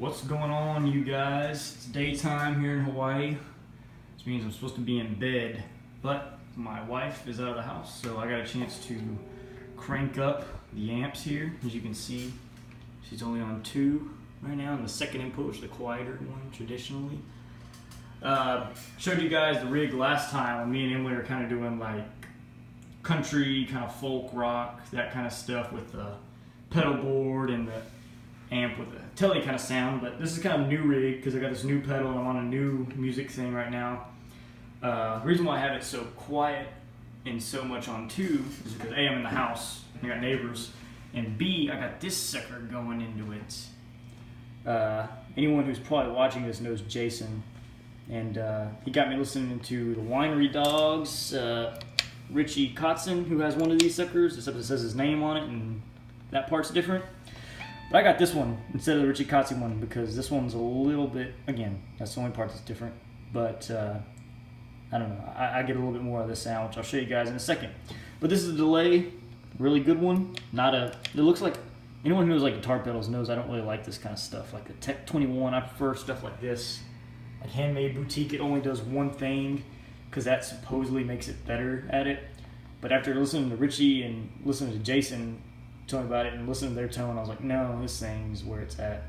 What's going on, you guys? It's daytime here in Hawaii, which means I'm supposed to be in bed, but my wife is out of the house, so I got a chance to crank up the amps here. As you can see, she's only on 2 right now, and the second input, which is the quieter one traditionally. Showed you guys the rig last time when me and Emily were kind of doing like country, kind of folk rock, that kind of stuff with the pedal board and the amp with a telly kind of sound. But this is kind of a new rig because I got this new pedal and I'm on a new music thing right now. The reason why I have it so quiet and so much on 2 is because A, I'm in the house, I got neighbors, and B, I got this sucker going into it. Anyone who's probably watching this knows Jason, and he got me listening to the Winery Dogs, Richie Kotzen, who has one of these suckers, except it says his name on it and that part's different. But I got this one instead of the Richie Kotzen one because this one's a little bit, again, that's the only part that's different, but I don't know, I get a little bit more of this sound, which I'll show you guys in a second. But this is a delay, really good one, it looks like, anyone who knows like guitar pedals knows I don't really like this kind of stuff, like the Tech 21, I prefer stuff like this, like Handmade Boutique. It only does one thing, because that supposedly makes it better at it. But after listening to Richie and listening to Jason tell me about it and listening to their tone, I was like, no, this thing's where it's at.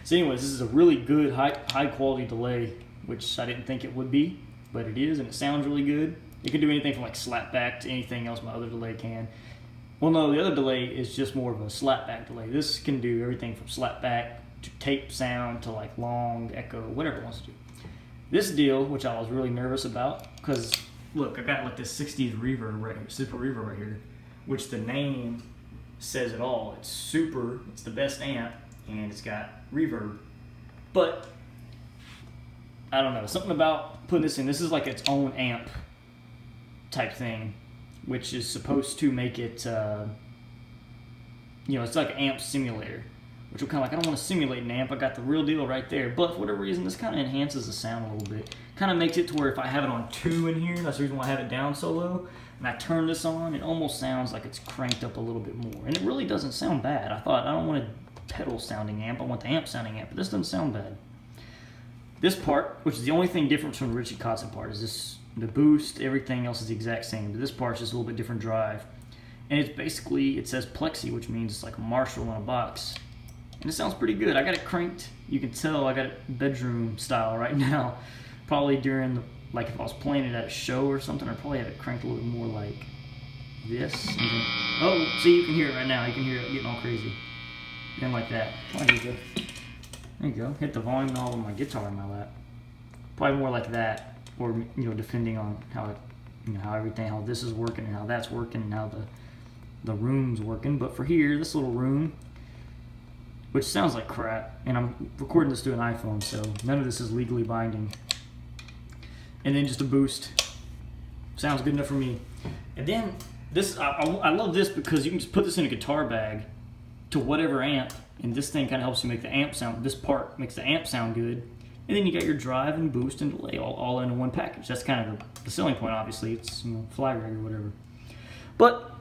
So anyways, this is a really good, high quality delay, which I didn't think it would be, but it is, and it sounds really good. It can do anything from like slapback to anything else my other delay can. Well, no, the other delay is just more of a slapback delay. This can do everything from slapback to tape sound to like long, echo, whatever it wants to do. This deal, which I was really nervous about, because look, I got like this 60s reverb right here, super reverb right here, which the name says it all. It's super, it's the best amp, and it's got reverb. But I don't know, something about putting this in, this is like its own amp type thing, which is supposed to make it, it's like an amp simulator, which will kind of like, I don't want to simulate an amp, I got the real deal right there, but for whatever reason, this kind of enhances the sound a little bit. Kind of makes it to where if I have it on 2 in here, that's the reason why I have it down so low, and I turn this on, it almost sounds like it's cranked up a little bit more, and it really doesn't sound bad. I thought, I don't want a pedal sounding amp, I want the amp sounding amp, but this doesn't sound bad. This part, which is the only thing different from the Richie Kotzen part, is this, the boost, everything else is the exact same, but this part's just a little bit different drive. And it's basically, it says Plexi, which means it's like a Marshall in a box. And it sounds pretty good. I got it cranked, you can tell I got it bedroom style right now. Probably during, like if I was playing it at a show or something, I'd probably have it cranked a little bit more like this. Oh, see, you can hear it right now. You can hear it getting all crazy. Then like that. Oh, there you go. There you go. Hit the volume knob on my guitar in my lap. Probably more like that, or depending on how it, how everything, how this is working and how that's working and how the room's working. But for here, this little room, which sounds like crap, and I'm recording this through an iPhone, so none of this is legally binding. And then just a boost. Sounds good enough for me. And then this, I love this because you can just put this in a guitar bag to whatever amp, and this thing kind of helps you make the amp sound, this part makes the amp sound good. And then you got your drive and boost and delay all in one package. That's kind of the selling point, obviously. It's, flag rag or whatever. But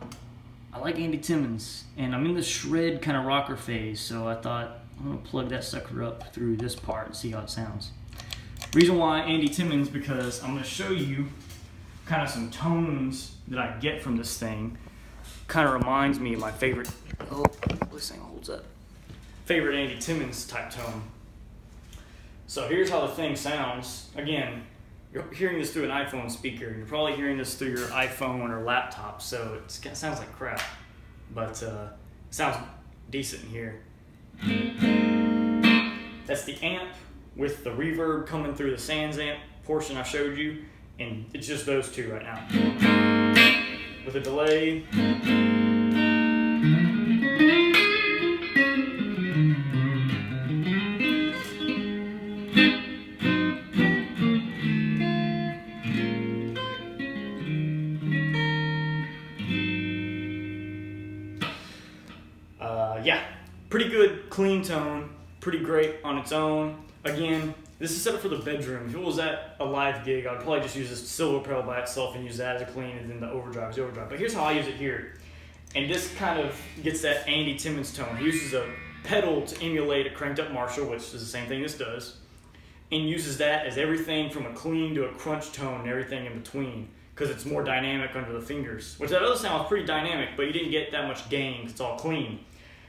I like Andy Timmons, and I'm in the shred kind of rocker phase, so I thought I'm going to plug that sucker up through this part and see how it sounds. Reason why Andy Timmons, because I'm going to show you kind of some tones that I get from this thing. Kind of reminds me of my favorite, oh, this thing holds up, favorite Andy Timmons type tone. So here's how the thing sounds. Again, you're hearing this through an iPhone speaker. You're probably hearing this through your iPhone or laptop, so it sounds like crap, but it sounds decent in here. That's the amp with the reverb coming through the Sans amp portion I showed you, and it's just those two right now. With a delay. Yeah, pretty good, clean tone, pretty great on its own. Again, this is set up for the bedroom. If it was at a live gig, I'd probably just use this silver pedal by itself and use that as a clean, and then the overdrive is overdrive. But here's how I use it here. And this kind of gets that Andy Timmons tone. He uses a pedal to emulate a cranked up Marshall, which is the same thing this does, and uses that as everything from a clean to a crunch tone and everything in between, because it's more dynamic under the fingers. Which that other sound was pretty dynamic, but you didn't get that much gain because it's all clean.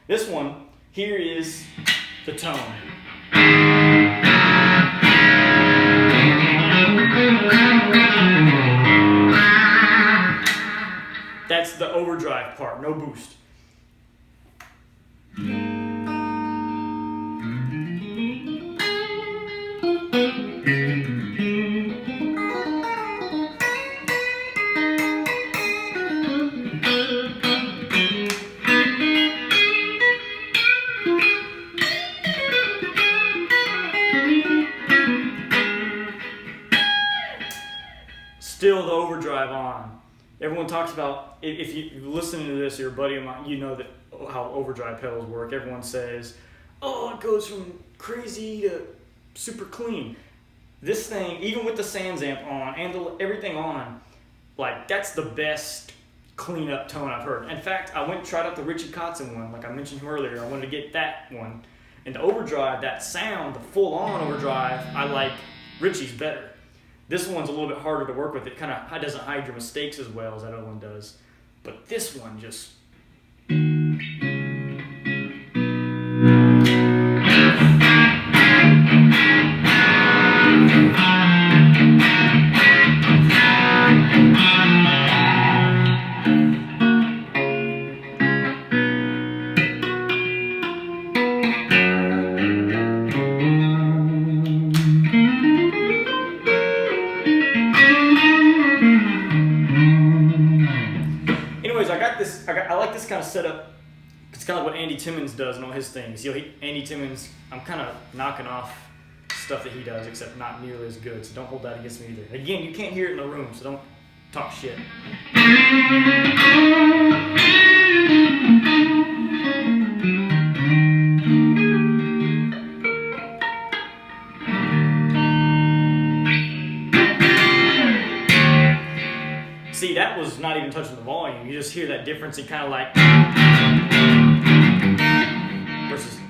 This one, here is the tone. That's the overdrive part, no boost. Still the overdrive on. Everyone talks about, if you listen to this, you're a buddy of mine, you know that how overdrive pedals work. Everyone says, oh, it goes from crazy to super clean. This thing, even with the Sans amp on and everything on, like that's the best clean up tone I've heard. In fact, I went and tried out the Richie Kotzen one, like I mentioned earlier. I wanted to get that one. And the overdrive, that sound, the full on overdrive, I like Richie's better. This one's a little bit harder to work with. It kind of doesn't hide your mistakes as well as that other one does. But this one just... I like this kind of setup. It's kind of what Andy Timmons does and all his things. Andy Timmons, I'm kind of knocking off stuff that he does, except not nearly as good. So don't hold that against me either. Again, you can't hear it in the room, so don't talk shit. See, that was not even touching the volume. You just hear that difference in kind of like versus.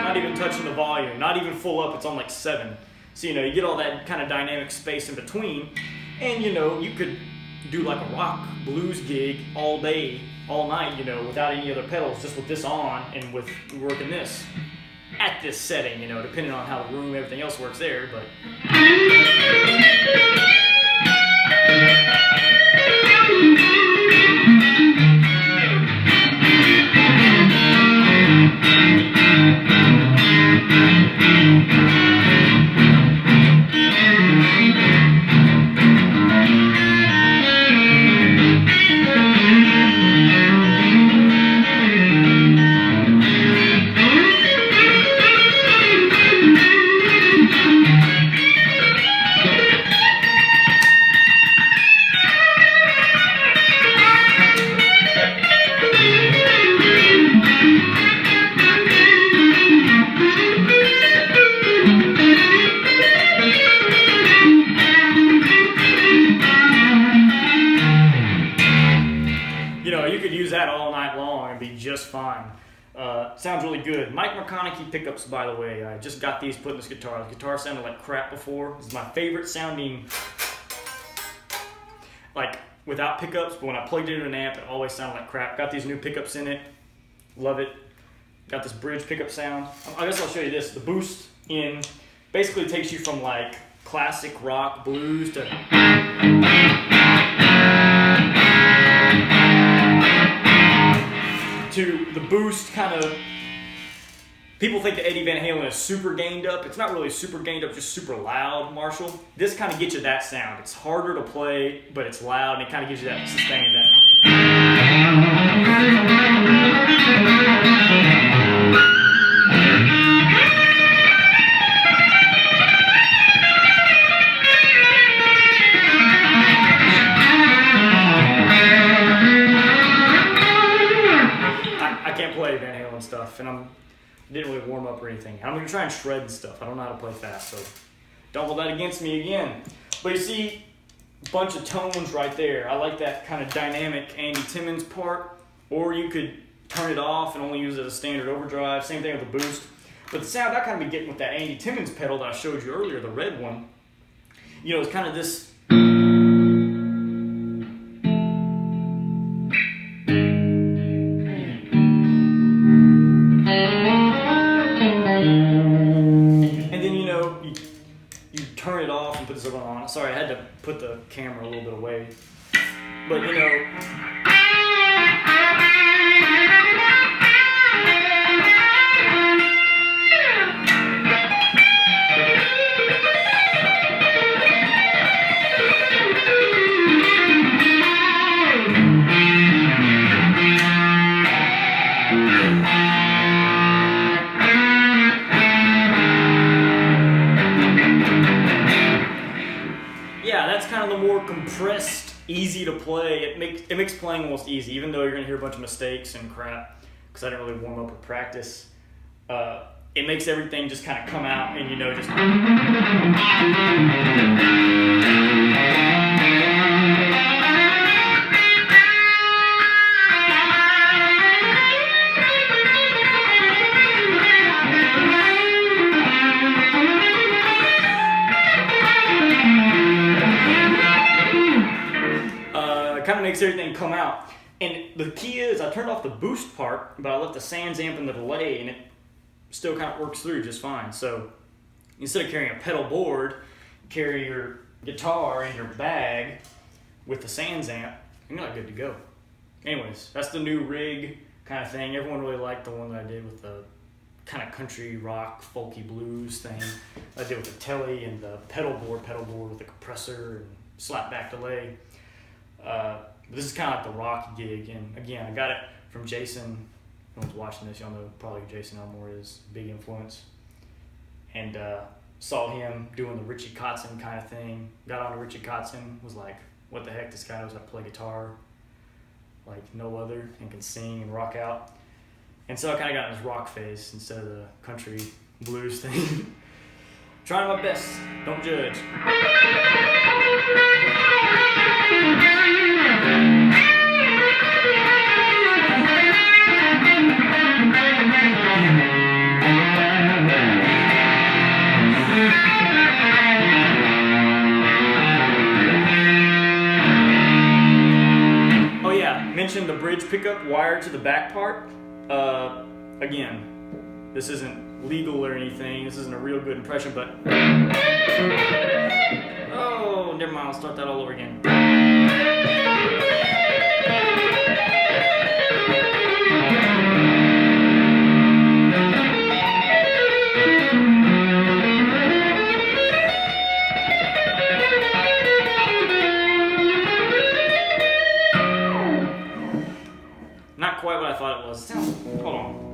Not even touching the volume, not even full up, it's on like 7. So, you get all that kind of dynamic space in between, and you could do like a rock blues gig all day, all night, without any other pedals, just with this on and with working this at this setting, depending on how the room, everything else works there, but. Just fine. Sounds really good. Mike McConaughey pickups, by the way. I just got these put in this guitar. The guitar sounded like crap before. This is my favorite sounding, like without pickups, but when I plugged it into an amp, it always sounded like crap. Got these new pickups in it. Love it. Got this bridge pickup sound. I guess I'll show you this. The boost in basically takes you from like classic rock blues to the boost kind of. People think that Eddie Van Halen is super gained up. It's not really super gained up, just super loud Marshall. This kind of gets you that sound. It's harder to play, but it's loud, and it kind of gives you that sustain. I can't play Van Halen stuff, and didn't really warm up or anything. I'm gonna try and shred and stuff. I don't know how to play fast, so don't hold that against me again. But you see, a bunch of tones right there. I like that kind of dynamic Andy Timmons part, or you could turn it off and only use it as a standard overdrive. Same thing with the boost. But the sound I kind of been getting with that Andy Timmons pedal that I showed you earlier, the red one, you know, it's kind of this. Turn it off and put this other one on. Sorry, I had to put the camera a little bit away. But you know, yeah, that's kind of the more compressed, easy to play. It makes playing almost easy, even though you're gonna hear a bunch of mistakes and crap, because I didn't really warm up or practice. It makes everything just kind of come out, and you know, just. Kind of makes everything come out. And the key is I turned off the boost part, but I left the Sans amp in the delay, and it still kind of works through just fine. So instead of carrying a pedal board, carry your guitar in your bag with the Sans amp, and you're like good to go. Anyways, that's the new rig kind of thing. Everyone really liked the one that I did with the kind of country rock, folky blues thing. I did with the telly and the pedal board with the compressor and slap back delay. This is kind of like the rock gig, and again, I got it from Jason. If anyone's watching this, y'all know probably who Jason Elmore is, big influence. And saw him doing the Richie Kotzen kind of thing. Got on to Richie Kotzen, was like, what the heck, this guy knows how to play guitar like no other, and can sing and rock out. And so I kind of got in this rock phase instead of the country blues thing. Trying my best, don't judge. Oh yeah, mentioned the bridge pickup wired to the back part. Again, this isn't legal or anything. This isn't a real good impression, but oh, never mind. I'll start that all over again. Not quite what I thought it was. Hold on.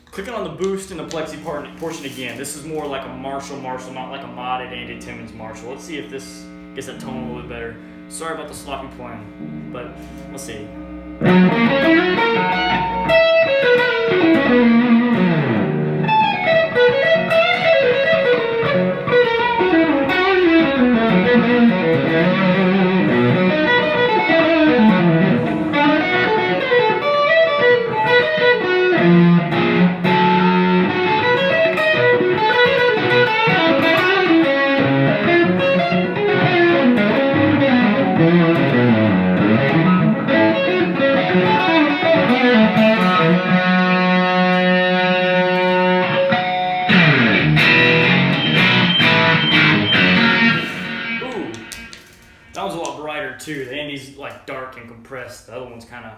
Clicking on the boost and the plexi portion again. This is more like a Marshall, not like a modded Andy Timmons Marshall. Let's see if this gets that tone a little bit better. Sorry about the sloppy playing, but let's see. That was a lot brighter too. The Andy's like dark and compressed. The other one's kind of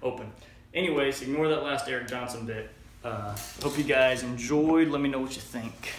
open. Anyways, ignore that last Eric Johnson bit. Hope you guys enjoyed. Let me know what you think.